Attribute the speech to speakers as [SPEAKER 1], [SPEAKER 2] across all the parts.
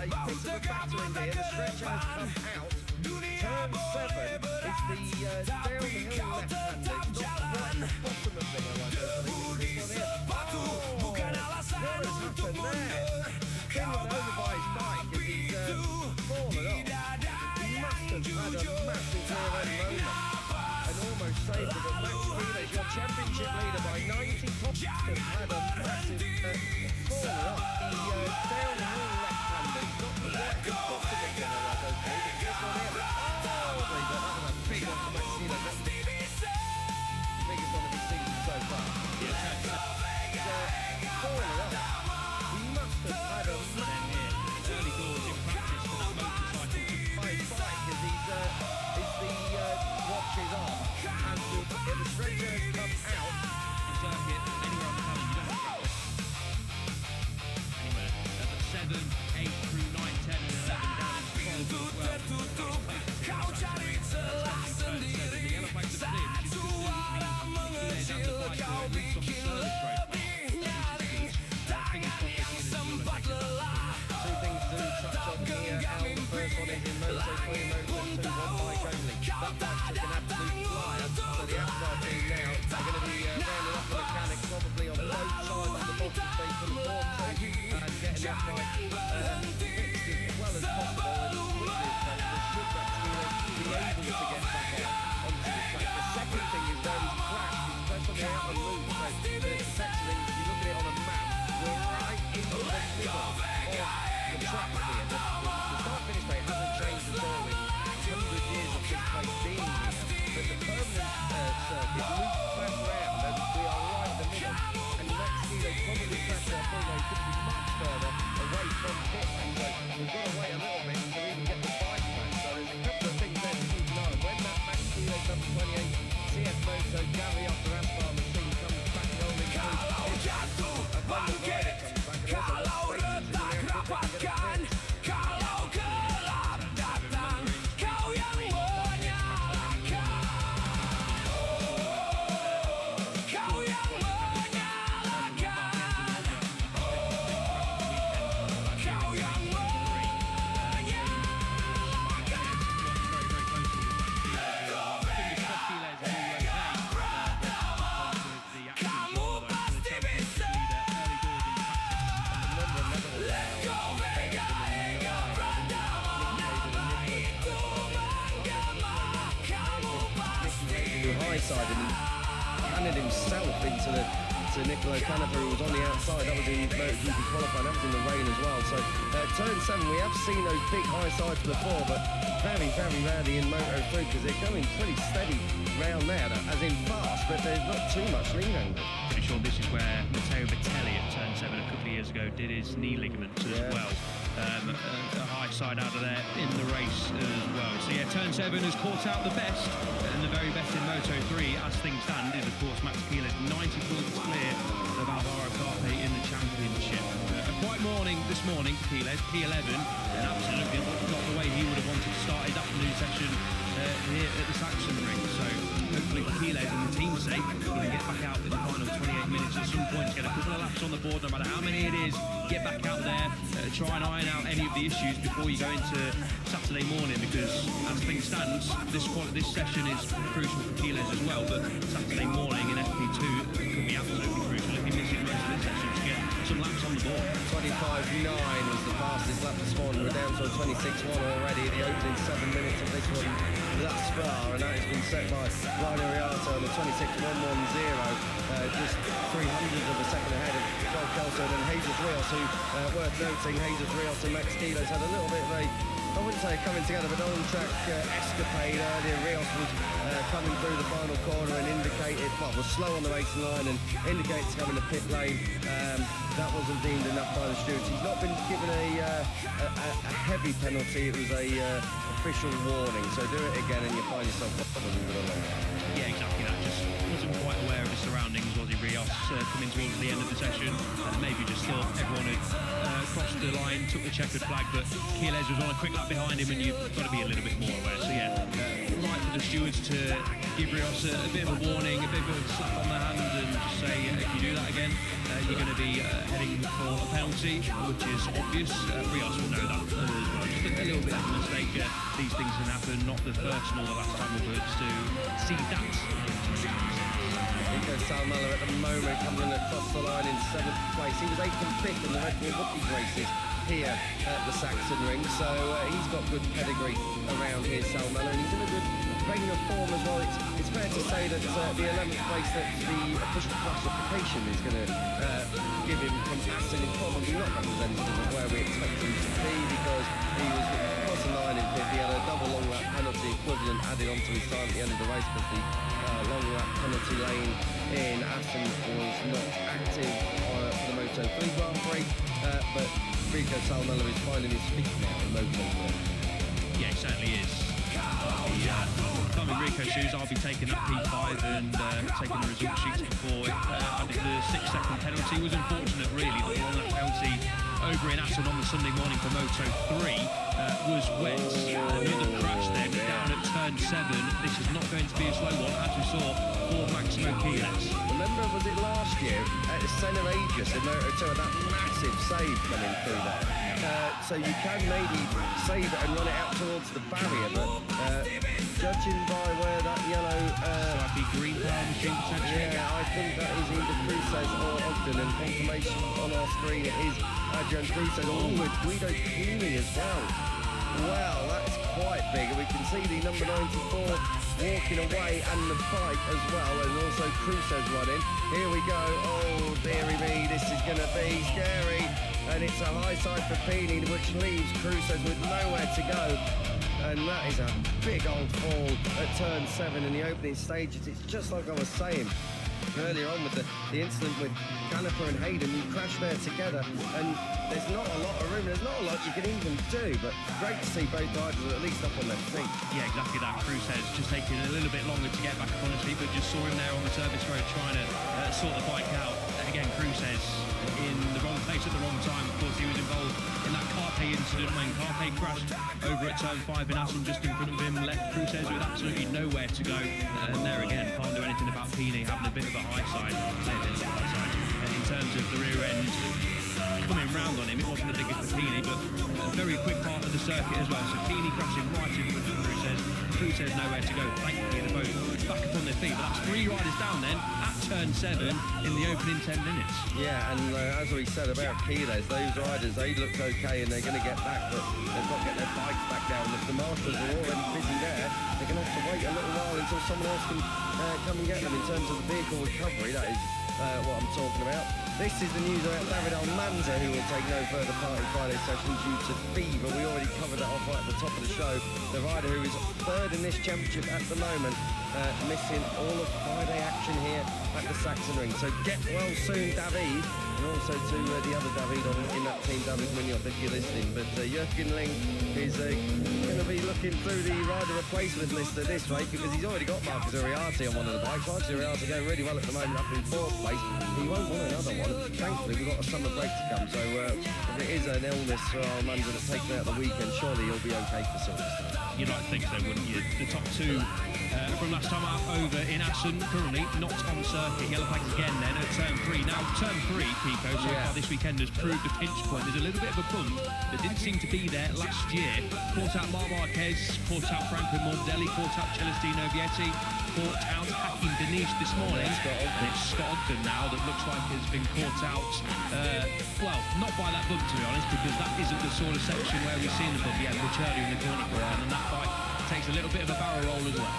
[SPEAKER 1] a bit of a battering here. The stretch has come out. Turn 7 is the downhill left-hander. Not right at the bottom of the hill, I don't believe. It's this one here. Oh, what has happened there? Been run over by his bike as he's fallen off. He must have had a massive rear-end moment and almost saved it. But Max Keeler, your championship leader by 90 points, has had a massive fallen off. The downhill left-hander, not the right at the bottom of the hill, I don't believe. It's this one here. Oh, but that was a big one for Max Keeler. That's the biggest one of his season so far. He's fallen off. He must have had a massive
[SPEAKER 2] early doors in practice for that motorcycle.
[SPEAKER 1] by his bike as the watch is on and the stretcher has come out.
[SPEAKER 2] Circuit, anywhere on the calendar, you don't have to practice. Anywhere at the 7, 8 through 9, 10 and 11 down to 12 as well. Kau cari celah sendiri, satu arah mengecil, kau bikin lebih nyaring, tangan yang sempat lelah.
[SPEAKER 1] Two things to touch on here. The first one is in Moto3 and Moto2, one bike only. That bike took an absolute flyer. So the outside team now are going to be rounding up the mechanics probably on both sides of the Moto3 for the Moto2 and getting that bike fixed as well as possible and quickly as possible. Should Max Keeler be able to get back out onto the track. The second thing is where he's crashed. He's pressed on the outer loop. So effectively, if you look at it on a map, we're right in the middle of the track here. The start-finish rate hasn't changed at all in 100 years of this place being here. But the permanent circuit loops back round and we are right in the middle. And Max Keeler probably crashed there, although he could be much further away from pit. And so we've got to wait a little bit to even get the bike back. So there's a couple of things there to keep an eye on. When that Max Keeler number 28 CF Moto Gary off the asphalt machine comes back rolling through,
[SPEAKER 3] kalau retak rapatkan, kalau gelap datang, kau yang menyalakan. Kau yang menyalakan. Kau yang menyalakan. Kamu pasti bisa. Veda ega itu menggema. Kamu pasti
[SPEAKER 1] high side and he handed himself into Niccolo Canaper, who was on the outside. That was in MotoGP qualifying, that was in the rain as well. So turn 7, we have seen those big high sides before, but very, very rarely in Moto3 because they're going pretty steady round there, as in fast, but there's not too much lean angle.
[SPEAKER 2] Pretty sure this is where Matteo Battelli at turn 7 a couple of years ago did his knee ligaments as well. A high side out of there in the race as well. So yeah, turn 7 has caught out the best and the very best in Moto3 as things stand is of course Max Keeler's 90 points clear of Alvaro Carpe in the championship. A quiet morning this morning for Keeler, P11, and absolutely not the way he would have wanted to start his afternoon session here at the Saxon Ring. So hopefully for Keeler and the team's sake, he can get back out in the final 28 minutes at some point, get a couple of laps on the board, no matter how many it is, get back out there, try and iron out any of the issues before you go into Saturday morning, because as things stand, this session is crucial for Keeler as well, but Saturday morning in FP2 could be absolutely crucial if he misses the rest of this session to get some laps on the board.
[SPEAKER 1] 25.9 was the fastest lap this morning. We're down to a 26.1 already in the opening 7 minutes of this one. That Spa, and that has been set by Rino Rialto on the 26.110, just 300 of a second ahead of Joel Kelso and Jesus Rios, who, worth noting, Jesus Rios and Max Keeler's had a little bit of a, I wouldn't say coming together, but on-track escapade earlier. Rios was coming through the final corner and indicated, well, was slow on the racing line and indicated to come in the pit lane. That wasn't deemed enough by the stewards. He's not been given a heavy penalty. It was a official warning. So do it again and you find yourself probably with a long.
[SPEAKER 2] Yeah, exactly that. Just wasn't quite aware of his surroundings, was he, Rios, coming towards the end of the session. Maybe just thought everyone had crossed the line, took the checkered flag, but Keeler was on a quick lap behind him and you've got to be a little bit more aware. So yeah, right for the stewards to give Rios a bit of a warning, a bit of a slap on the hand and just say, if you do that again, you're going to be heading for a penalty, which is obvious. Rios will know that little bit of a mistake. These things can happen. Not the first nor the last time we've heard to see that.
[SPEAKER 1] Rico Salmela at the moment coming across the line in 7th place. He was 8th and 5th in the Red Bull Rookies races here at the Saxon Ring, so he's got good pedigree around here, Salmela, and he's in a good vein of form as well. It's fair to say that the 11th place that the official classification is going to give him from Aston is probably not representative of where we expect him to be, because he was across the line in 5th. He had a double long lap penalty equivalent added onto his time at the end of the race, but the long lap penalty lane in Aston was not active for the Moto3 Grand Prix, but Rico Salmela is finding his feet now in Moto3.
[SPEAKER 2] Yeah, it certainly is. If I'm in Rico's shoes, I'll be taking that P5 and taking the result sheets before it. I think the 6-second penalty was unfortunate, really. The long lap penalty over in Aston on the Sunday morning for Moto3 was wet. Another crash then down at turn 7. This is not going to be a slow one, as we saw for Maximo Quiles.
[SPEAKER 1] Remember, was it last year at Senna Aegis in Moto2, that massive save coming through there? So you can maybe save it and run it out towards the barrier, but judging by where that yellow...
[SPEAKER 2] might be green power machine potentially.
[SPEAKER 1] Yeah, I think that is either Cruces or Ogden, and confirmation on our screen it is Adrian Cruces, all with Guido Pini as well. Wow, that's quite big, and we can see the number 94 walking away and the bike as well, and also Cruces running. Here we go. Oh, dearie me, this is going to be scary. And it's a high side for Pini, which leaves Cruces with nowhere to go. And that is a big old fall at turn 7 in the opening stages. It's just like I was saying earlier on with the incident with Canepa and Hayden. You crash there together, and there's not a lot of room. There's not a lot you can even do, but great to see both riders at least up on their feet.
[SPEAKER 2] Yeah, exactly that. Cruces just taking a little bit longer to get back up on his feet, but just saw him there on the service road trying to sort the bike out. Again, Cruces in the wrong place at the wrong time. Of course, he was involved in that Carpe incident when Carpe crashed over at turn 5 in Aston just in front of him, left Cruces with absolutely nowhere to go. And there again, can't do anything about Pini having a bit of a high side. In terms of the rear end coming round on him, it wasn't the biggest for Pini, but a very quick part of the circuit as well. So Pini crashing right in front of Cruces. Cruces nowhere to go. Thankfully, they're both back up on their feet. But that's 3 riders down then at turn 7 in the opening 10 minutes.
[SPEAKER 1] Yeah, and as we said about Quiles, those riders, they looked okay and they're going to get back, but they've got to get their bikes back down. If the marshals are already busy there, they're going to have to wait a little while until someone else can come and get them. In terms of the vehicle recovery, that is what I'm talking about. This is the news about David Almanza, who will take no further part in Friday's session due to fever. We already covered that off right at the top of the show. The rider who is 3rd in this championship at the moment, missing all of Friday action here at the Saxon Ring. So get well soon, David, and also to the other David in that team, David Munoz, if you're listening. But Jürgen Ling is going to be looking through the rider replacement list at this rate, because he's already got Marcus Uriarte on one of the bikes. Marcus Uriarte going really well at the moment, up in 4th place. He won't want another one. Thankfully, we've got a summer break to come, so if it is an illness for Almanza that's taken out the weekend, surely he'll be okay for Silverstone.
[SPEAKER 2] You'd like to think so, wouldn't you? The top 2 from last time out over in Aston, currently not on circuit. Yellow flags again then at turn 3. Now, turn 3, Pico, so far this weekend has proved a pinch point. There's a little bit of a bump that didn't seem to be there last year. Caught out Marc Marquez, caught out Franklin Morbidelli, caught out Celestino Vietti, caught out Hakim Denish this morning. And it's Scott Ogden now that looks like has been caught out, well, not by that bump to be honest, because that isn't the sort of section where we've seen the bump yet, much earlier in the corner for him, and that bike takes a little bit of a barrel roll as well.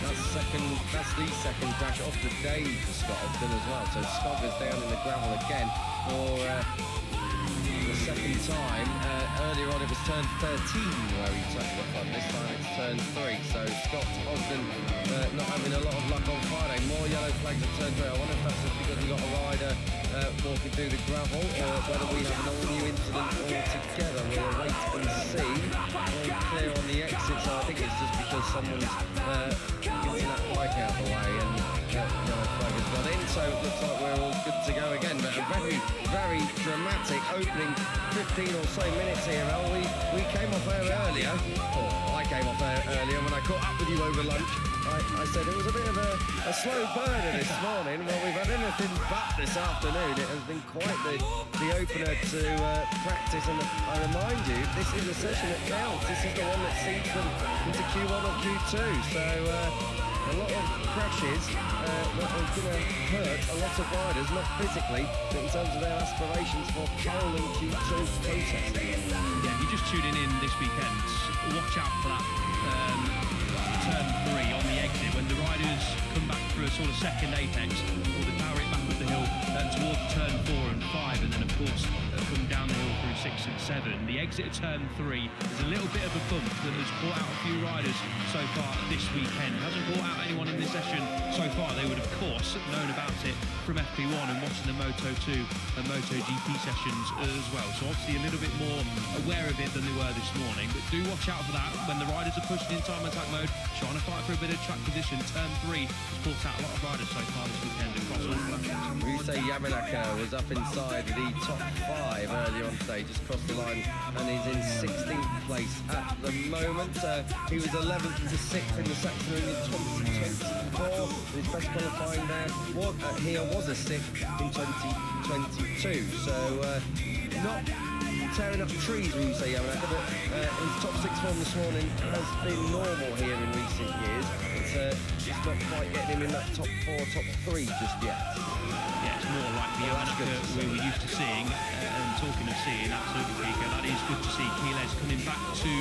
[SPEAKER 1] That's the second crash of the day for Scott Ogden as well. So Scogger's down in the gravel again for the second time. Earlier on it was turn 13 where he touched the front. This time it's turn 3. So Scott Ogden not having a lot of luck on Friday. More yellow flags at turn 3. I wonder if that's just because we got a rider walking through the gravel, or whether we have an all-new incident altogether. We'll wait and see. All clear on the exit, so I think it's just because someone's getting that bike out of the way, and yellow flag has gone in, so it looks like we're all good to go again. But a very, very dramatic opening 15 or so minutes here, El. We came off air earlier, or I came off air earlier when I caught up with you over lunch. I said it was a bit of a slow burner this morning. Well, we've had anything but this afternoon. It has been quite the opener to practice. And I remind you, this is a session that counts. This is the one that seeds them into Q1 or Q2. So a lot of crashes that are going to hurt a lot of riders, not physically, but in terms of their aspirations for pole and Q2 protest.
[SPEAKER 2] Yeah, if you're just tuning in this weekend, watch out for that turn 3 on the exit when the riders come back through a sort of second apex, or they power it back up the hill towards turn 4 and 5, and then of course come down the hill through 6 and 7. The exit of turn 3 is a little bit of a bump that has brought out a few riders so far this weekend. Hasn't brought out anyone in this session so far. They would of course known about it from FP1 and watching the Moto2 and MotoGP sessions as well. So obviously a little bit more aware of it than they were this morning. But do watch out for that when the riders are pushing in time attack mode, trying to fight for a bit of track position. Turn 3 has brought out a lot of riders so far this weekend across all platforms.
[SPEAKER 1] Ryusei Yamanaka was up inside the top 5 earlier on today, just crossed the line, and he's in 16th place at the moment. He was 11th to 6th in the Saxon Union 2024. His best qualifying there here was a 6th in 2022. So not tearing up trees, Ryusei Yamanaka, but his top 6 form this morning has been normal here in recent years. It's just not quite getting him in that top 4, top 3 just yet.
[SPEAKER 2] Yeah, it's more like the Yamanaka we were used to seeing, and talking of seeing, absolutely, Pico, that is good to see. Keyless coming back to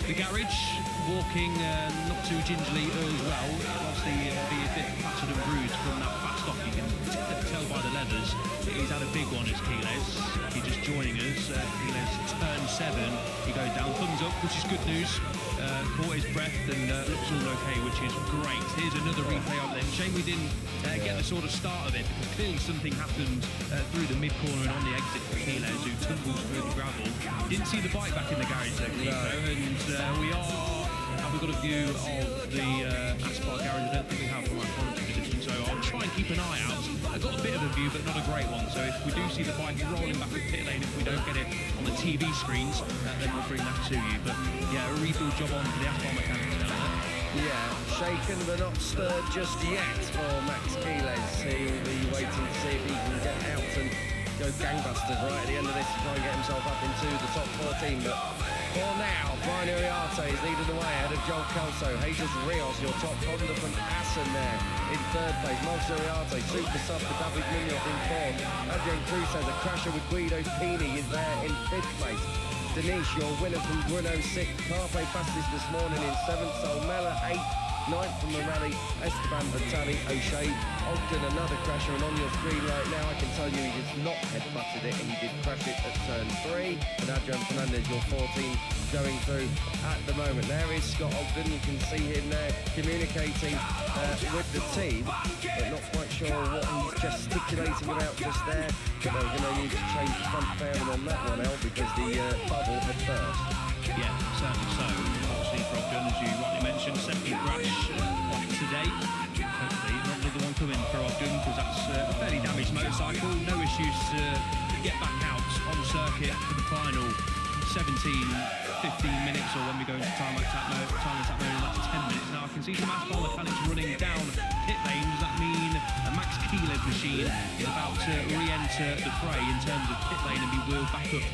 [SPEAKER 2] the garage, walking not too gingerly as well. Obviously, be a bit battered and bruised from that fast off. You can tell by the leathers. He's had a big one as Keyless. He's just joining us. Keyless turn 7. He goes down, thumbs up, which is good news. Caught his breath and looks all okay, which is great. Here's another replay of them. Shame we didn't get the sort of start of it, because clearly something happened through the mid-corner and on the exit for Keyless, who tumbles through the gravel. Didn't see the bike back in the garage though, Nico, and have we got a view of the Aspar garage? I don't think we have from our quality position, so I'll try and keep an eye out. I got a bit of a view, but not a great one, so if we do see the bike rolling back at pit lane, if we don't get it on the TV screens, then we'll bring that to you. But yeah, a rebuild job on for the Aspar mechanics down there.
[SPEAKER 1] Yeah, shaken but not stirred just yet for Max Keyless. He'll be waiting to see if he can get out and go gangbusters right at the end of this to try and get himself up into the top 14. But for now, Brian Uriarte is leading the way ahead of Joel Kelso. Jesus Rios, your top Honda from Assen there in 3rd place. Marcus Uriarte, super sub for David Munoz in 4th. Adrian Cruz has a crasher with Guido Pini is there in 5th place. Denise, your winner from Bruno 6th. Carpe fastest this morning in 7th. Solmella 8th. 9th from the rally. Esteban Vitali, O'Shea, Ogden, another crasher, and on your screen right now I can tell you he just not head-butted it, and he did crash it at turn 3. And Adrian Fernandez, your 14, going through at the moment. There is Scott Ogden, you can see him there communicating with the team, but not quite sure what he's gesticulating about just there. But they're going to need to change the front fairing on that one, El, because the bubble had burst.
[SPEAKER 2] Yeah, certainly so. Obviously, for Ogden, as you rightly mentioned, second crash today. Hopefully, not another one coming for Ogden, because that's a fairly damaged motorcycle. No issues to get back out on circuit for the final 17, 15 minutes, or when we go into time attack mode in the last 10 minutes. Now I can see some Aspar mechanics running down pit lane. Does that mean a Max Keyless machine is about to re-enter the fray in terms of pit lane and be wheeled back up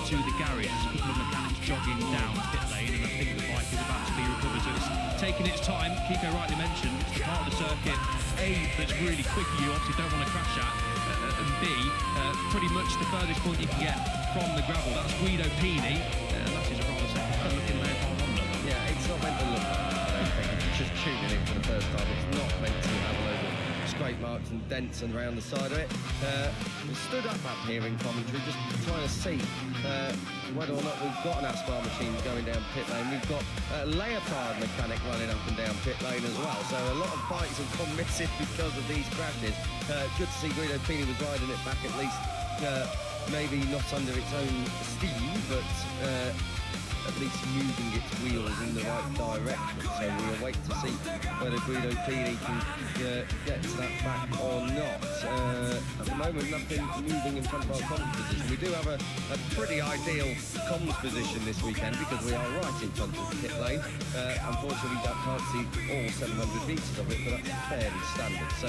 [SPEAKER 2] to the garage? There's a couple of mechanics jogging down pit lane, and I think the bike is about to be recovered. So it's taking its time. Kiko rightly mentioned it's the part of the circuit, A, that's really quick, you obviously don't want to crash at, and B, pretty much the furthest point you can get from the gravel. That's Guido Pini, and that is a rather second looking man on Honda.
[SPEAKER 1] Yeah, it's not meant to look like that, I don't think. It's just tuning in for the first time. It's not meant to have a load of scrape marks and dents and around the side of it. We stood up here in commentary, just trying to see whether or not we've got an Aspar machine going down pit lane. We've got a Leopard mechanic running up and down pit lane as well. So a lot of bikes have gone missing because of these crashes. Good to see Guido Pini was riding it back at least. Maybe not under its own steam, but at least moving its wheels in the right direction. So we'll wait to see whether Guido Pini can get that back or not. At the moment, nothing moving in front of our comms position. We do have a pretty ideal comms position this weekend because we are right in front of the pit lane. Unfortunately, I can't see all 700 metres of it, but that's fairly standard. So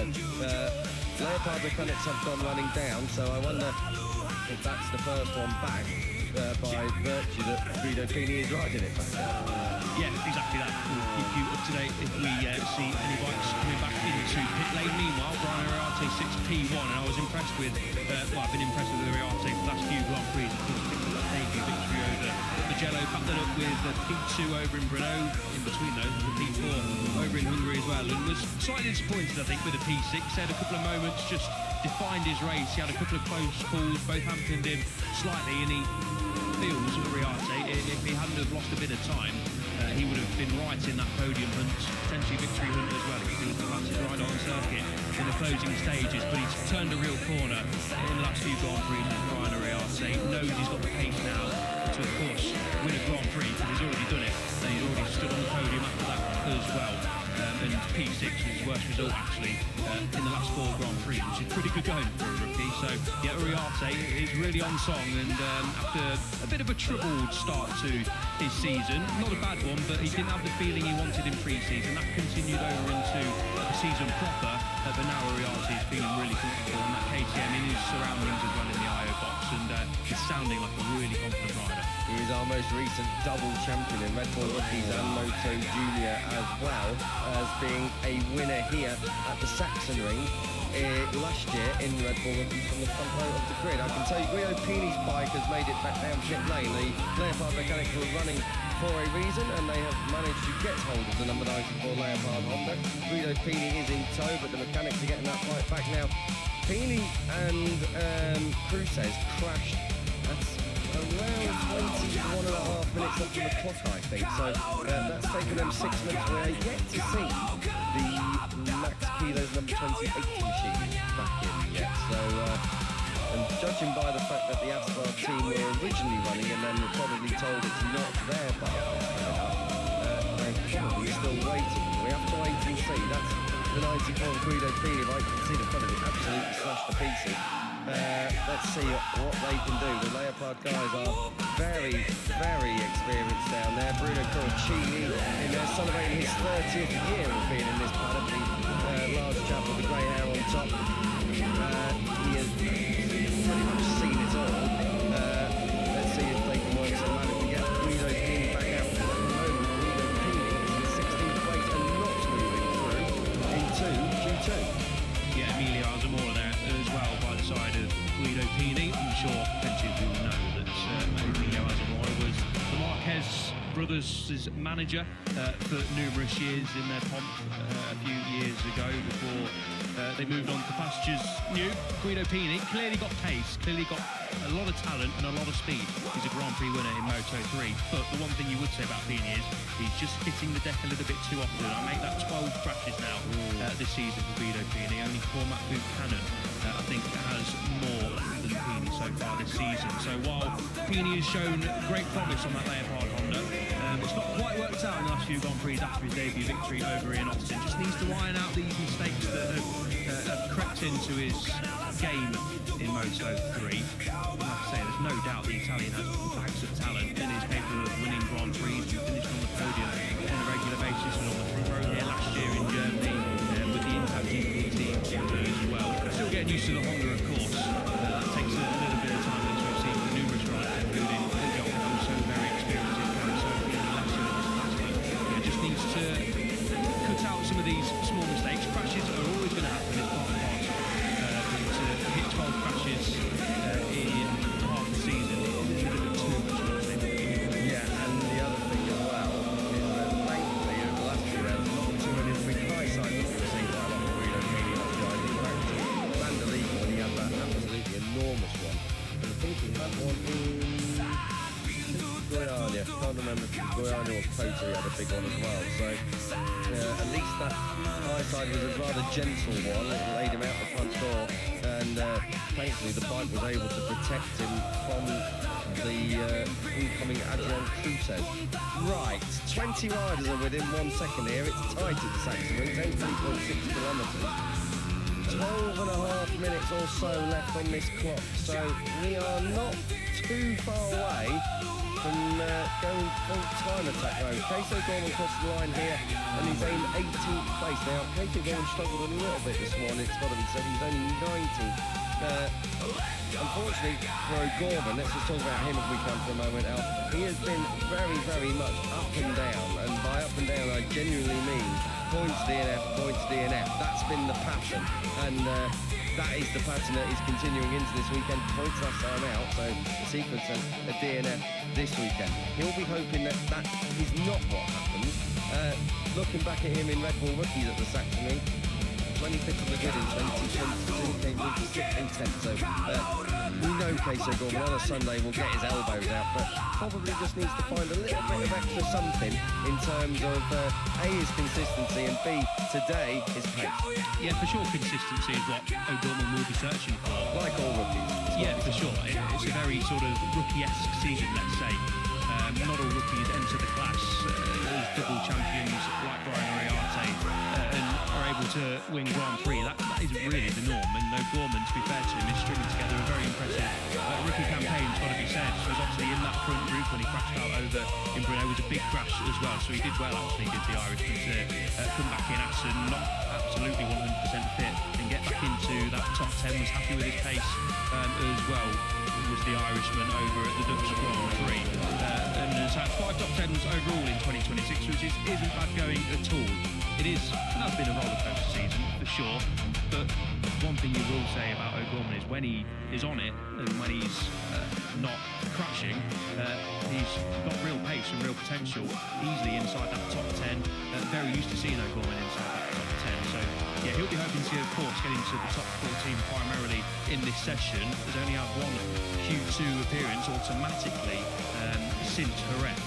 [SPEAKER 1] Leopard mechanics have gone running down, so I wonder if that's the first one back by virtue that Guido Pini is riding it back.
[SPEAKER 2] Yeah, exactly that. We'll keep you up to date if we see any bikes coming back into pit lane. Meanwhile, Brian Ariarte 6P1, and I was impressed with, I've been impressed with Ariarte for the last few Grand Prix. I think he picked up that debut victory over Mugello, backed that up with the P2 over in Brno, in between those, the P4 over in Hungary as well, and was slightly disappointed, I think, with the P6. He had a couple of moments, just defined his race. He had a couple of close calls, both hampered him slightly, and he feels, Ariarte, if he hadn't have lost a bit of time, he would have been right in that podium hunt, potentially victory hunt as well. He was the fastest rider on circuit in the closing stages, but he's turned a real corner in the last few Grand Prix. Brian Ariarte knows he's got the pace now to, of course, win a Grand Prix, because he's already done it. He's already stood on the podium after that as well. And P6 was his worst result, actually, in the last 4 Grand Prix, which is pretty good going for a rookie. So, yeah, Ariarte is really on song, and after a bit of a troubled start to his season, not a bad one, but he didn't have the feeling he wanted in pre-season. That continued over into the season proper, but now Ariarte is feeling really comfortable on that KTM in his surroundings as well in the IO box, and is sounding like a really confident rider.
[SPEAKER 1] He is our most recent double champion in Red Bull Rookies and Moto Junior, as well as being a winner here at the Saxon Ring last year in Red Bull Rookies from the front row of the grid. I can tell you Guido Pini's bike has made it back down pit lane. The Leopard mechanics were running for a reason, and they have managed to get hold of the number 94 Leopard Honda. Guido Pini is in tow, but the mechanics are getting that bike back now. Pini and Cruces crashed around 21.5 minutes up to the clock, I think. So that's taken them 6 minutes. We're yet to see the Max Kilos number 28 machine back in yet. So, and judging by the fact that the Asphalt team were originally running and then were probably told it's not their bike, they're probably still waiting. We have to wait and see. That's the 94 Guido Pini. If I can see the front of it, absolutely smashed to pieces. Let's see what they can do. The Leopard guys are very, very experienced down there. Bruno Corricini in there celebrating his 30th year of being in this paddock. The large chap with the grey hair on top. He has pretty much seen it all. Let's see if they can work some magic to get Guido Pini back out. At the moment, Guido Pini is in 16th place and not moving through into Q2.
[SPEAKER 2] Yeah, Emilio Azamora there as well by the side of Guido Pini. I'm sure plenty of people know that Emilio Azamora was the Marquez brothers' manager for numerous years in their pomp a few years ago before they moved on to pastures new. Guido Pini clearly got pace, clearly got a lot of talent and a lot of speed. He's a Grand Prix winner in Moto3, but the one thing you would say about Pini is he's just hitting the deck a little bit too often. I make that 12 crashes now this season for Guido Pini. Only Cormac Buchanan, I think, has more than Pini so far this season. So while Pini has shown great promise on that Leopard Honda, it's not quite worked out in the last few Grand Prix after his debut victory over in Austin. Just needs to iron out these mistakes that have crept into his game in Moto3. Like I say, there's no doubt the Italian has bags of talent and is capable of winning Grand Prix and finishing on the podium on a regular basis, and on the front row here last year in Germany with the Impact team as well. Still getting used to the Honda, of course. That takes a little bit of time, as we've seen from numerous riders, including Phil, also very experienced in Paris, so being lesser in this class. But just needs to cut out some of these small mistakes. Crashes are always going to happen. It's part of the party. But to hit 12 crashes in half the season is a little bit too much, I think.
[SPEAKER 1] Yeah, and the other thing as well is that lately, over the last few rounds, not too many big high sides that we've seen quite a lot of Guido Pini off driving. In fact, Vandalico, when he had that absolutely enormous one. And I think he had one in Guyana. Can't remember if it was Guyana or Kota, he had a big one as well. So at least that high side was a rather gentle one. It laid him out the front door, and thankfully the bike was able to protect him from the incoming Adrian Cruzes. Right, 20 riders are within 1 second here. It's tight at the Saxon Rings, 8.6 kilometres. 12.5 minutes or so left on this clock, so we are not too far away from going full-time attack mode. Casey Gorman crossed the line here and he's in 18th place. Now, Casey Gorman struggled a little bit this morning, it's got to be said. He's only 19th. Unfortunately for O'Gorman, let's just talk about him if we can for a moment, Al. He has been very, very much up and down, and by up and down I genuinely mean points DNF, points DNF. That's been the pattern, and that is the pattern that is continuing into this weekend. Points last time out, so the sequence of a DNF this weekend. He'll be hoping that that is not what happens. Looking back at him in Red Bull Rookies at the Saxon Ring, 25th of the good in 2022, came into 6th and 10th, so we know Casey Gorman on a Sunday will get his elbows out, but probably just needs to find a little bit of extra something in terms of A, his consistency, and B, today, his pace.
[SPEAKER 2] Yeah, for sure, consistency is what O'Gorman will be searching for.
[SPEAKER 1] Like all rookies.
[SPEAKER 2] Yeah, for sure. It's a very sort of rookie-esque season, let's say. Not all rookies enter the class as double champions like Brian Oriarte and are able to win Grand Prix. That isn't really the norm, and O'Gorman, to be fair to him, is stringing together a very impressive rookie campaign, it's got to be said. So he's obviously in that front group when he crashed out over in Brno. It was a big crash as well, so he did well actually, did the Irishman, to come back in Assen, not absolutely 100% fit, and get back into that top 10, was happy with his pace as well. Was the Irishman over at the Dutch Grand Prix, and has had 5 top 10s overall in 2026, which isn't bad going at all. It has been a roller coaster season for sure, but one thing you will say about O'Gorman is when he is on it and when he's not crashing, he's got real pace and real potential, easily inside that top 10. Very used to seeing O'Gorman inside that top 10, so yeah, he'll be hoping to, of course, get into the top 14 primarily in this session. He's only had one Q2 appearance automatically since Jerez,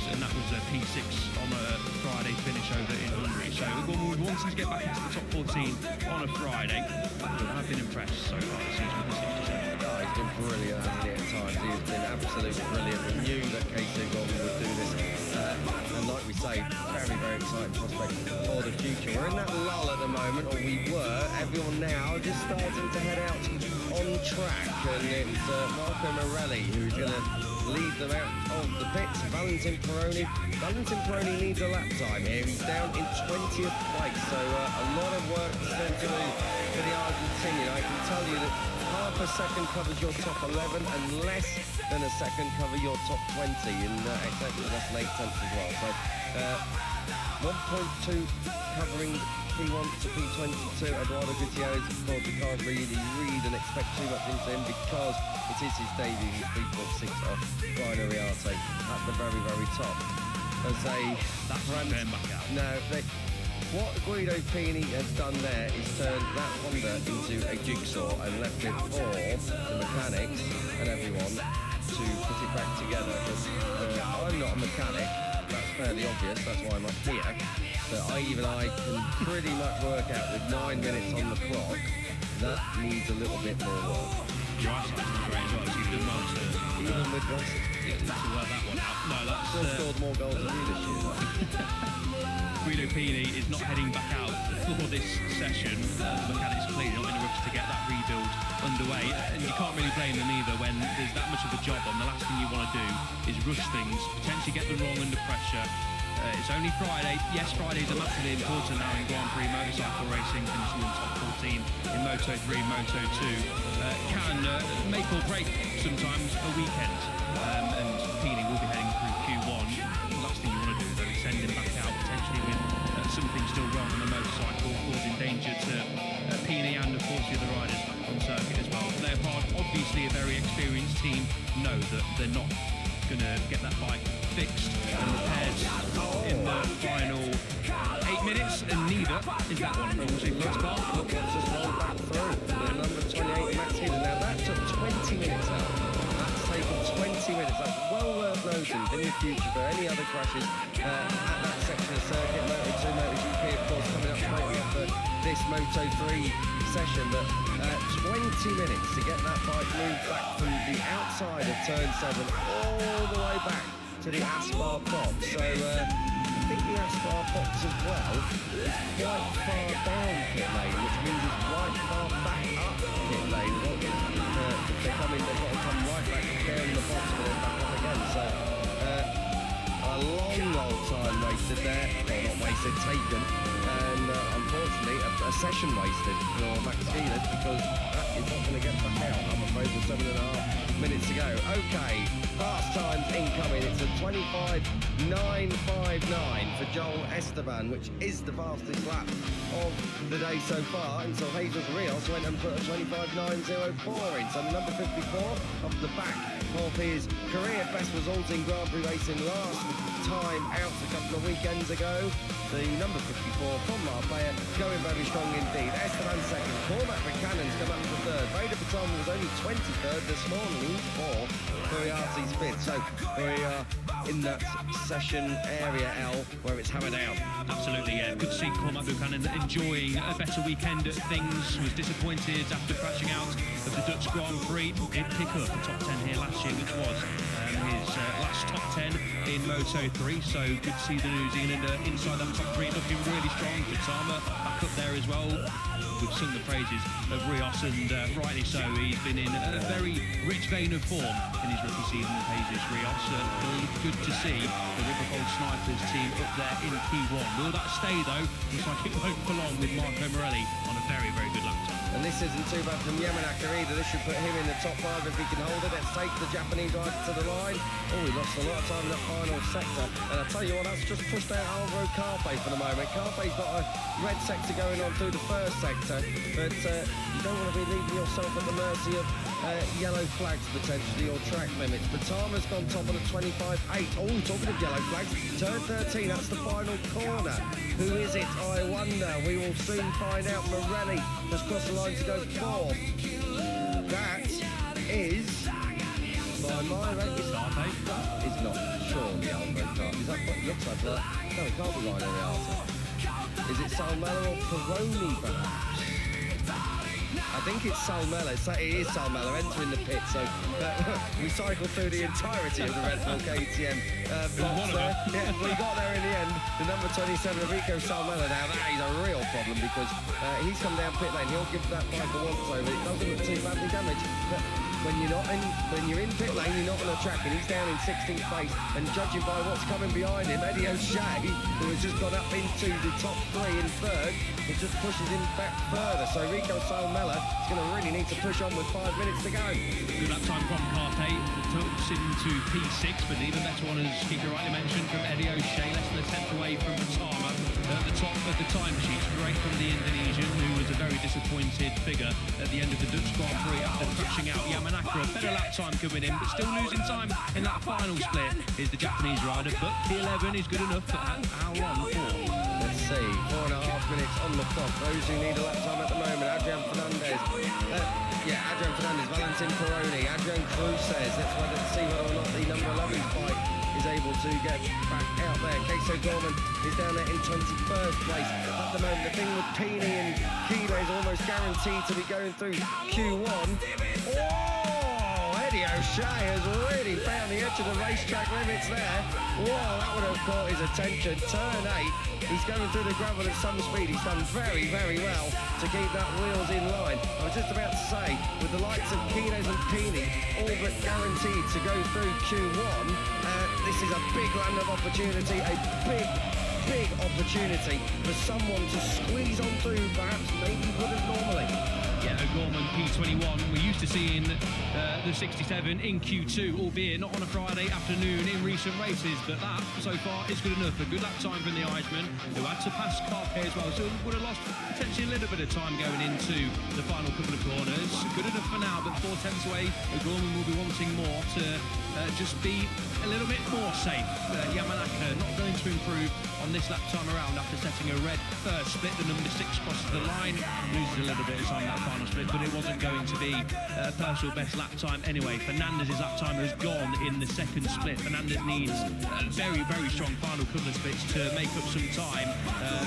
[SPEAKER 2] and that was a P6 on a Friday finish over in Hungary. So O'Gorman would want him to get back into the top 14 on a Friday, but I've been impressed so far this season with the 67.
[SPEAKER 1] Oh, he's been brilliant, hasn't he, at times? He has been absolutely brilliant. We knew that Casey Gorman would do this, and like we say, very, very exciting prospect for the future. We're in that lull at the moment, or we were. Everyone now just starting to head out on track, and it's Marco Morelli who's going to lead them out of the pits. Valentin Peroni needs a lap time here. He's down in 20th place, so a lot of work still to do for the Argentinian. I can tell you that half a second covers your top 11 and less than a second cover your top 20 in exactly that's an 8/10 as well. So 1.2 covering P1 to P22. Eduardo Gutierrez, of course, we can't really read and expect too much into him because it is his debut. He's 3.6 off Brian Oriarte at the very, very top. As
[SPEAKER 2] that's not going back out.
[SPEAKER 1] No, what Guido Pini has done there is turned that Honda into a jigsaw and left it for the mechanics and everyone to put it back together. I'm not a mechanic, that's fairly obvious, that's why I'm up here. But even I can pretty much work out with 9 minutes on the clock, that needs a little bit more work.
[SPEAKER 2] Your eyesight's not great as well, so you've done well to
[SPEAKER 1] Even with racing.
[SPEAKER 2] work that one out. No, that's
[SPEAKER 1] Still scored more goals than you this year.
[SPEAKER 2] Guido Pini is not heading back out for this session. The mechanics are clearly not in a rush to get that rebuild underway, and you can't really blame them either when there's that much of a job on. The last thing you want to do is rush things, potentially get them wrong under pressure. It's only Friday. Yes, Fridays are massively important now in Grand Prix motorcycle racing, finishing in top 14 in Moto3, Moto2. Can make or break sometimes a weekend, and Pini will be heading through Q1. The last thing you want to do, though, is send him back out potentially with something still wrong on the motorcycle, causing danger to Pini and, of course, the other riders on circuit as well. Leopard, obviously a very experienced team, know that they're not going to get that bike fixed and repaired in the final 8 minutes, and neither is that one from Sigmund's car.
[SPEAKER 1] Look, let's just roll back through the number 28 Max Hidden. Now that took 20 minutes out. That's taken 20 minutes. That's well worth noting in the future for any other crashes at that section of circuit. Moto2, MotoGP, of course, coming up straight after this Moto3 session. But 20 minutes to get that bike moved back from the outside of turn 7 all the way back to the Aspar box. So I think the Aspar box as well is quite far down pit lane, which means it's right far back up pit lane. Well, if they come in, they've got to come right back down the box and then back up again. So a long old time wasted there. Well, not wasted, taken. And unfortunately, a session wasted for Max Gielert, because that is not going to get back out, I'm afraid, with 7.5 minutes to go. Okay, fast times incoming. It's a 25.959 for Joel Esteban, which is the fastest lap of the day so far, until Jesus Rios went and put a 25.904 in. So the number 54 off the back of his career best results in Grand Prix racing last time out a couple of weekends ago. The number 54 from Marbella going very strong indeed. Esteban second. Cormac Buchanan's come up to third. Veda ega was only 23rd this morning for Curiati's fifth. So we are in that session area, L, where it's hammered out.
[SPEAKER 2] Absolutely, yeah. Good to see Cormac Buchanan enjoying a better weekend at things. Was disappointed after crashing out of the Dutch Grand Prix. Did pick up the top 10 here last year, which was his last top 10 in Moto3. So good to see the New Zealander inside that top 3, looking really strong. Katama back up there as well. We've sung the praises of Rios, and rightly so. He's been in a very rich vein of form in his rookie season with Jesus Rios. Good to see the Riverfold Snipers team up there in P1. Will that stay though? Looks like it won't for long, with Marco Morelli on a very, very good lap time.
[SPEAKER 1] And this isn't too bad from Yamanaka either. This should put him in the top 5 if he can hold it. Let's take the Japanese rider to the line. Oh, he lost a lot of time in that final sector. And I tell you what, that's just pushed out Alvaro Carpe for the moment. Carpe's got a red sector going on through the first sector, but you don't want to be leaving yourself at the mercy of yellow flags potentially, or track limits. But Tama's gone top on a 25.8. Oh, talking of yellow flags, turn 13, that's the final corner. Who is it, I wonder? We will soon find out. Morelli just crossed the line to go 4th. That is, by my ranking, it's not surely Alvaro Carpe. Is that what it looks like? No, it can't be Rhino Rialto. Is it Salmela or Peroni, perhaps? I think it's Salmela. It is Salmela entering the pit. So we cycled through the entirety of the Red Bull KTM box there. Yeah, we got there in the end. The number 27, Rico Salmela. Now that is a real problem, because he's come down pit lane. He'll give that bike a once over. It doesn't look too badly damaged. But when you're in pit lane, you're not on a track, and he's down in 16th place. And judging by what's coming behind him, Eddie O'Shea, who has just got up into the top 3 in 3rd, it just pushes him back further. So Rico Salmela is going to really need to push on with 5 minutes to go.
[SPEAKER 2] Good lap time from Carpe, tucks into P6, but even better one, as Kika rightly mentioned, from Eddie O'Shea, less than a tenth away from Katama at the top of the timesheet, straight from the Indonesian, who was a very disappointed figure at the end of the Dutch Grand Prix after crashing out. Yamanaka, a better lap time coming in, but still losing time in that final split is the Japanese rider, but P11 is good enough. But how long for?
[SPEAKER 1] Let's see, 4.5 minutes on the clock. Those who need a lap time at the moment, Adrian Fernandez. Adrian Fernandez, Valentin Peroni, Adrian Cruces. Let's see whether or not the number 11 bike is able to get back out there. Queso Gorman is down there in 21st place. At the moment, the thing with Pini and Kilo is almost guaranteed to be going through Q1. Oh, Eddie O'Shea has really found the edge of the racetrack limits there. Whoa, that would have caught his attention. Turn 8, he's going through the gravel at some speed. He's done very, very well to keep that wheels in line. I was just about to say, with the likes of Kinos and Pini all but guaranteed to go through Q1, this is a big land of opportunity, a big opportunity for someone to squeeze on through, perhaps maybe wouldn't normally.
[SPEAKER 2] Yeah, O'Gorman P21. We're used to seeing the 67 in Q2, albeit not on a Friday afternoon in recent races, but that so far is good enough. A good lap time from the Irishman, who had to pass Carpe as well, so would have lost potentially a little bit of time going into the final couple of corners. Good enough for now, but 4 tenths away. O'Gorman will be wanting more to just be a little bit more safe. Yamanaka not going to improve on this lap time around after setting a red first split. The number 6 crosses the line, loses a little bit of time that final split, but it wasn't going to be a personal best lap time anyway. Fernandez's lap time has gone in the second split. Fernandez needs a very, very strong final couple of splits to make up some time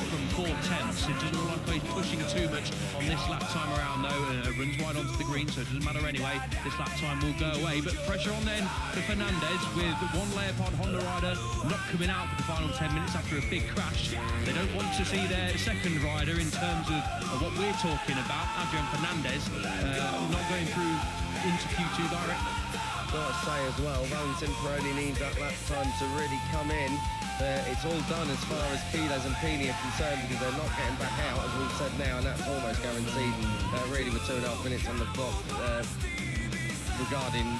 [SPEAKER 2] from 4/10. It doesn't look like he's pushing too much on this lap time around though. Runs wide onto the green, so it doesn't matter anyway. This lap time will go away, but pressure on then for Fernandez with one Leopard Honda rider not coming out for the final 10 minutes after a big crash. They don't want to see their second rider in terms of what we're talking about, Adrian Fernandez, not going through into Q2 directly.
[SPEAKER 1] Got to say as well, Valentin Peroni needs that lap time to really come in. It's all done as far as Kiles and Pini are concerned because they're not getting back out, as we've said now, and that's almost guaranteed, really, with 2.5 minutes on the clock. Regarding,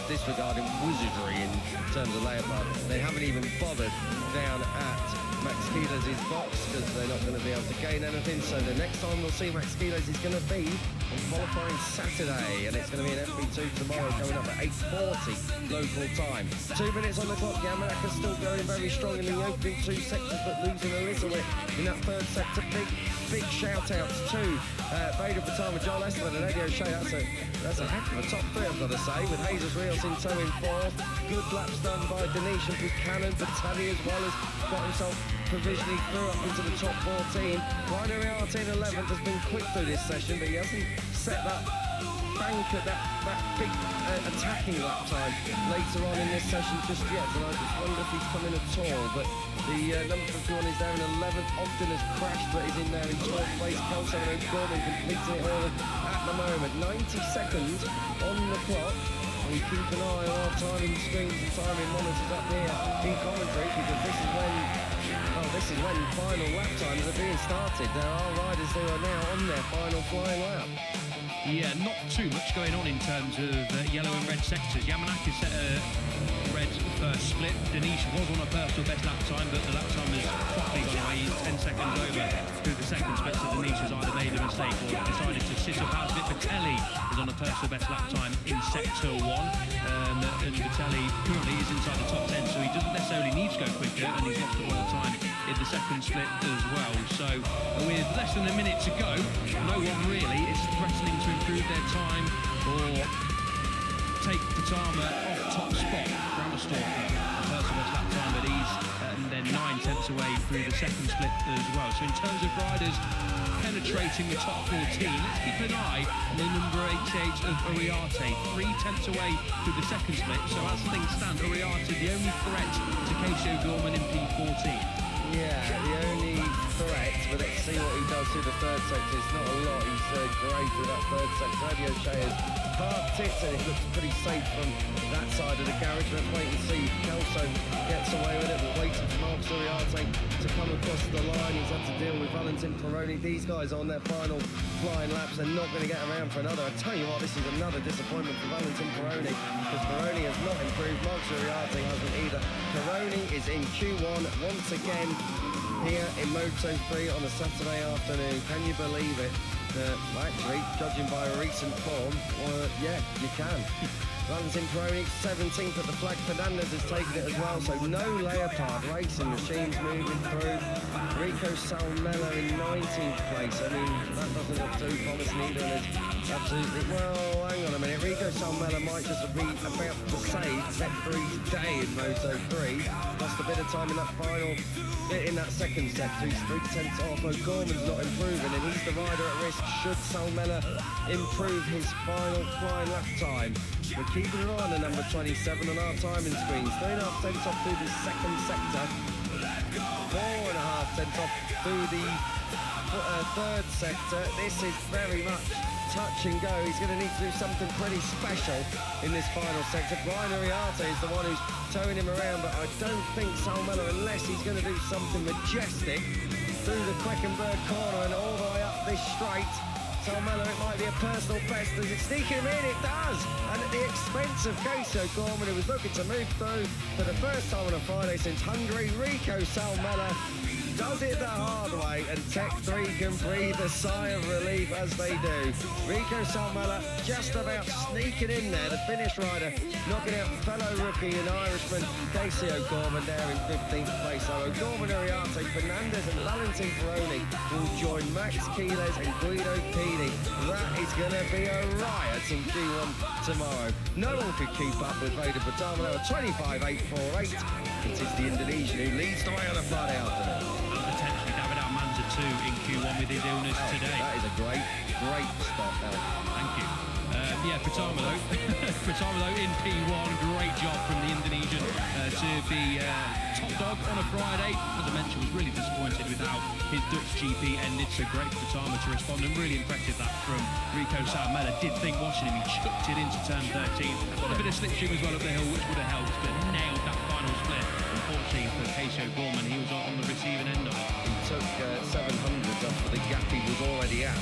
[SPEAKER 1] disregarding wizardry in terms of Leopard. They haven't even bothered down at Max Kiles' box because they're not going to be able to gain anything. So the next time we'll see Max Kiles is going to be on qualifying Saturday, and it's going to be an FP2 tomorrow coming up at 8:40 local time. 2 minutes on the clock. Yamanaka's still going very strong in the opening 2 sectors, but losing a little bit in that third sector. Big shout-outs to Veda ega, Joel Esteban and Eddie O'Shea. That's a heck of a top 3, I've got to say, with Jesus Rios in tow in 4th. Good laps done by Denise and Buchanan. Battaglia as well has got himself provisionally through up into the top 14. Ryan Riarte in 11th has been quick through this session, but he hasn't set that bank at that big attacking lap time later on in this session just yet, and I just wonder if he's coming at all. But the number 51 is there in 11th. Ogden has crashed, but is in there in 12th place. Kelso and Gorman completing it all at the moment. 90 seconds on the clock. We keep an eye on our timing screens and timing monitors up here in commentary, because this is when final lap times are being started. There are riders who are now on their final flying lap.
[SPEAKER 2] Yeah, not too much going on in terms of yellow and red sectors. Yamanaka set a red first split. Denise was on a personal best lap time, but the lap time has properly gone away. He's 10 seconds over through the second split, so Denise has either made a mistake or decided to sit up out of it. Vitelli is on a personal best lap time in sector 1, and Vitelli currently is inside the top 10, so he doesn't necessarily need to go quicker, and he's lost a lot of time in the second split as well. So with less than a minute to go, no one really is threatening to improve their time or take Futama off top spot. Rammerstorfer, a personal best lap time, but he's and then 9/10 away through the second split as well. So in terms of riders penetrating the top 14, let's keep an eye on the number 88 of Uriarte, 3/10 away through the second split. So as things stand, Uriarte the only threat to Casey O'Gorman in P14.
[SPEAKER 1] Yeah, the only threat, but let's see what he does through the third sector. It's not a lot. He's great through that third sector. Eddie O'Shea has parked it, and it looks pretty safe from that side of the garage. Let's wait and see. Kelso gets away with it, but waiting for Mark Uriarte to come across the line. He's had to deal with Valentin Peroni. These guys on their final flying laps are not going to get around for another. I tell you what, this is another disappointment for Valentin Peroni, because Peroni has not improved. Mark Uriarte hasn't either. Peroni is in Q1 once again here in Moto3 on a Saturday afternoon. Can you believe it? Actually, judging by recent form, yeah, you can. Valentin Peroni 17th at the flag. Fernandez has taken it as well, so no Leopard racing machines moving through. Rico Salmella in 19th place. I mean, that doesn't look too promising either. And it's absolutely, well, hang on a minute. Rico Salmella might just be about to save F3's day in Moto3. Lost a bit of time in that final bit in that second sector. He's 3/10 off. O'Gorman's not improving, and he's the rider at risk should Salmella improve his final flying lap time. We're keeping an eye on the number 27 on our timing screens. 3.5 tenths off through the second sector. 4.5 tenths off through the third sector. This is very much touch and go. He's going to need to do something pretty special in this final sector. Brian Uriarte is the one who's towing him around, but I don't think Salmella, unless he's going to do something majestic through the Queckenberg corner and all the way up this straight. Salmella, it might be a personal best. Does it sneak him in? It does! And at the expense of Casey O'Gorman, who was looking to move through for the first time on a Friday since Hungary, Rico Salmella does it the hard way, and Tech 3 can breathe a sigh of relief as they do. Rico Salmela just about sneaking in there, the finish rider, knocking out fellow rookie and Irishman Casey O'Gorman there in 15th place. So O'Gorman, Uriarte, Fernandez and Valentin Peroni will join Max Keeles and Guido Pini. That is going to be a riot in Q1 tomorrow. No one could keep up with Veda ega at 25.848. It is the Indonesian who leads the way on a Friday afternoon.
[SPEAKER 2] And potentially David Almanza too in Q1 with his illness today.
[SPEAKER 1] That is a great start now.
[SPEAKER 2] Thank you. Yeah, Pratama though. Pratama though in P1, great job from the Indonesian to be top dog on a Friday. As I mentioned, was really disappointed with how his Dutch GP ended. So great for Pratama to respond, and really impressive that from Rico Salmela. Did think watching him, he chucked it into turn 13. Got a bit of slipstream as well up the hill, which would have helped, but nailed that final split. Unfortunately for Casey O'Gorman, he was on the receiving end of it.
[SPEAKER 1] He took 700s off the gap he was already at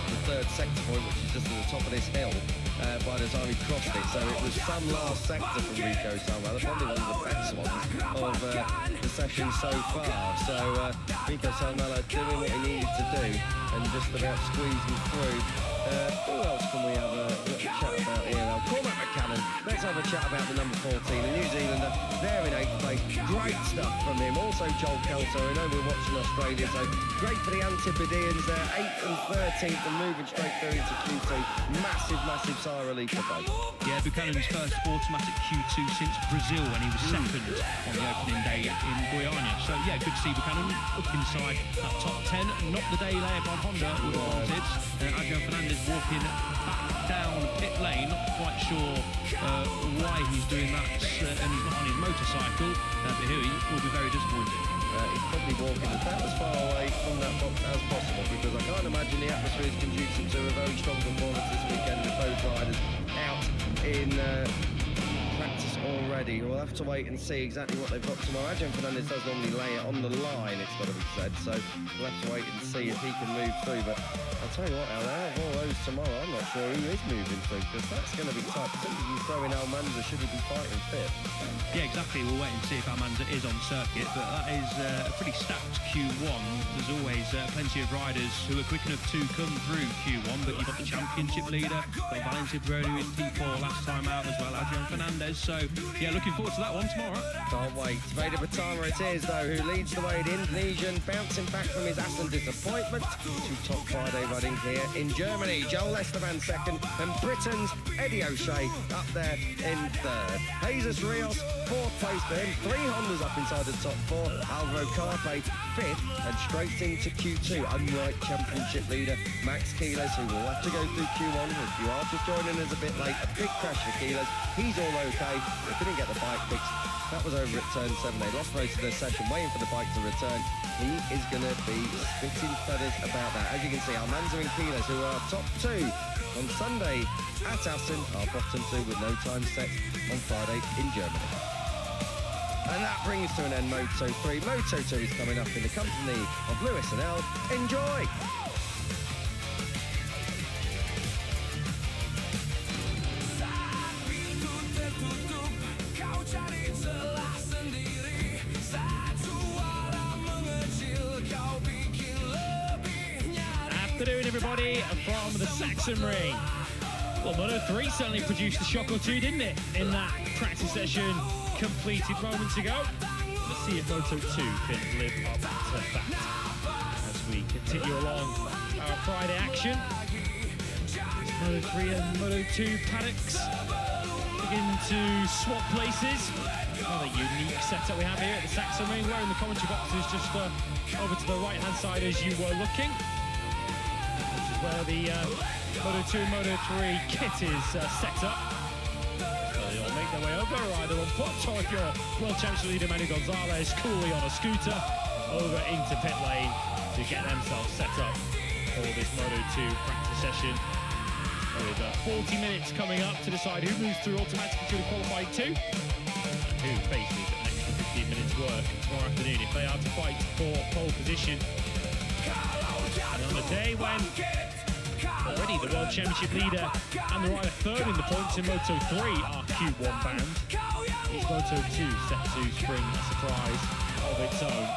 [SPEAKER 1] the third sector point, which is just at the top of this hill, by the time he crossed it. So it was some last sector from Rico Salmela, probably one of the best ones of the session so far. So Rico Salmela doing what he needed to do and just about squeezing through. Who else can we have a little chat about here now? Cormac McCannon. Let's have a chat about the number 14, the New Zealander. They're in 8th place. Great stuff from him. Also Joel Kelso. I know we're watching Australia, so great for the Antipodeans. They're 8th and 13th and moving straight through into Q2. Massive sigh of relief for both.
[SPEAKER 2] Yeah, Buchanan's first automatic Q2 since Brazil when he was second on the opening day in Guyana. So yeah, good to see Buchanan up inside that top 10. Not the day later by Honda would have wanted. Adrian Fernandez walking back down pit lane, not quite sure why he's doing that, and he's not on his motorcycle, but here he will be very disappointed.
[SPEAKER 1] He's probably walking about as far away from that box as possible, because I can't imagine the atmosphere is conducive to a very strong performance this weekend with those riders out in practice already. We'll have to wait and see exactly what they've got tomorrow. Adrian Fernandez does normally lay it on the line, it's got to be said, so we'll have to wait and see if he can move through. But I'll tell you what, out of all those tomorrow, I'm not sure who is moving through, because that's going to be tough. I think you throw in Almanza, should he be fighting fifth?
[SPEAKER 2] Yeah, exactly. We'll wait and see if Almanza is on circuit, but that is a pretty stacked Q1. There's always plenty of riders who are quick enough to come through Q1, but you've got the championship leader, got Valentin Peroni with P4 last time out as well, Adrian Fernandez. So yeah, looking forward to that one tomorrow.
[SPEAKER 1] Can't wait. Veda ega it is, though, who leads the way, the Indonesian, bouncing back from his Aston disappointment to top Friday running here in Germany. Joel Esteban second, and Britain's Eddie O'Shea up there in third. Jesus Rios, fourth place for him. 3 Hondas up inside the top 4. Alvaro Carpe fifth, and straight into Q2. Unlike championship leader Max Keeles, who will have to go through Q1. If you are just joining us a bit late, a big crash for Keeles. He's all okay. They couldn't get the bike fixed. That was over at turn 7. They lost most of their session, waiting for the bike to return. He is going to be spitting feathers about that. As you can see, Almanza and Keeles, who are top 2 on Sunday at Assen, are bottom 2 with no time set on Friday in Germany. And that brings to an end Moto3. Moto2 is coming up in the company of Lewis and El. Enjoy!
[SPEAKER 4] Afternoon, everybody, from the Saxon Ring. Well, Moto3 certainly produced a shock or two, didn't it, in that practice session completed moments ago. Let's see if Moto2 can live up to that as we continue along our Friday action. Moto3 and Moto2 paddocks begin to swap places. Another unique setup we have here at the Saxon Ring. We're in the commentary boxes just over to the right-hand side as you were looking. This is where the Moto2 and Moto3 kit is set up. So they'll make their way over, either on foot or if you're World Championship leader Manu Gonzalez, coolly on a scooter, over into pit lane to get themselves set up for this Moto2 practice session. With 40 minutes coming up to decide who moves through automatically to the qualified 2, and who faces an extra 15 minutes work tomorrow afternoon if they are to fight for pole position. And on a day when already the World Championship leader and the rider third in the points in Moto3 are Q1 bound, is Moto2 set to spring a surprise of its own?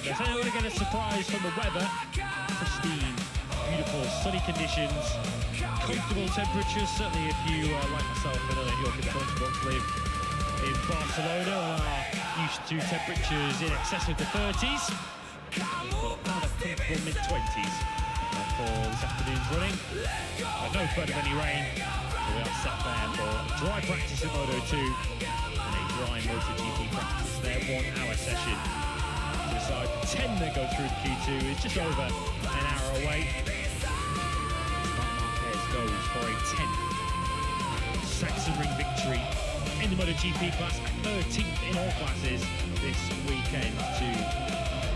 [SPEAKER 4] So we're going to get a surprise from the weather. Pristine, beautiful, sunny conditions, comfortable temperatures. Certainly if you, like myself, I know that you're comfortable to live in Barcelona and are used to temperatures in excess of the 30s. We've got rather comfortable mid-20s for this afternoon's running. No threat of any rain. So we are set there for dry practice at Moto2 and a dry MotoGP practice. Their 1 hour session. To decide the 10 that go through the Q2 is just over an hour away. Marc Marquez goes for a 10th Sachsenring victory in the MotoGP class, 13th in all classes this weekend to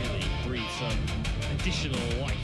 [SPEAKER 4] really breathe some additional life